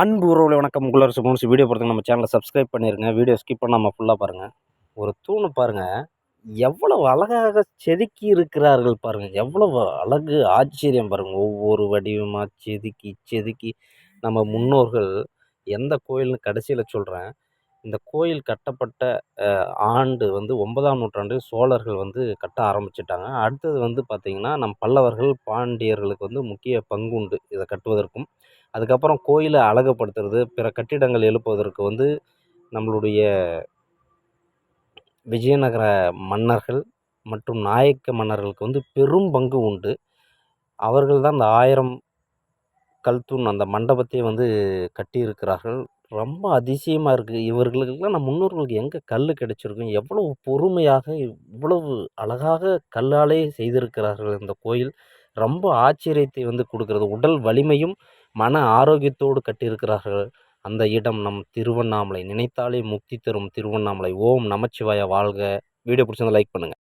அன்பு உறவுகளே வணக்கம். உங்களோட சுபம்ஸ். வீடியோ பொறுத்தவரை நம்ம சேனலை சப்ஸ்கிரைப் பண்ணிருங்க. வீடியோ ஸ்கிப் பண்ணாமல் ஃபுல்லாக பாருங்கள். ஒரு தூணு பாருங்கள், எவ்வளவு அழகாக செதுக்கி இருக்கிறார்கள் பாருங்கள். எவ்வளவு அழகு, ஆச்சரியம் பாருங்கள். ஒவ்வொரு வடிவமாக செதுக்கி செதுக்கி நம்ம முன்னோர்கள் எந்த கோயில்னு கடைசியில் சொல்கிறேன். இந்த கோயில் கட்டப்பட்ட ஆண்டு வந்து 9ஆம் நூற்றாண்டில் சோழர்கள் வந்து கட்ட ஆரம்பிச்சிட்டாங்க. அடுத்தது வந்து பார்த்திங்கன்னா நம் பல்லவர்கள், பாண்டியர்களுக்கு வந்து முக்கிய பங்கு உண்டு இதை கட்டுவதற்கும். அதுக்கப்புறம் கோயிலை அழகுபடுத்துறது, பிற கட்டிடங்கள் எழுப்புவதற்கு வந்து நம்மளுடைய விஜயநகர மன்னர்கள் மற்றும் நாயக்க மன்னர்களுக்கு வந்து பெரும் பங்கு உண்டு. அவர்கள் தான் அந்த 1000 கல் தூண் அந்த மண்டபத்தையே வந்து கட்டியிருக்கிறார்கள். ரொம்ப அதிசயமாக இருக்குது. இவர்களுக்கெல்லாம் நம் முன்னோர்களுக்கு எங்கே கல் கிடைச்சிருக்கும்? எவ்வளவு பொறுமையாக, இவ்வளவு அழகாக கல்லாலே செய்திருக்கிறார்கள் இந்த கோயில். ரொம்ப ஆச்சரியத்தை வந்து கொடுக்கிறது. உடல் வலிமையும் மன ஆரோக்கியத்தோடு கட்டியிருக்கிறார்கள். அந்த இடம் நம் திருவண்ணாமலை. நினைத்தாலே முக்தி தரும் திருவண்ணாமலை. ஓம் நமச்சிவாய வாழ்க. வீடியோ பிடிச்சிருந்தா லைக் பண்ணுங்கள்.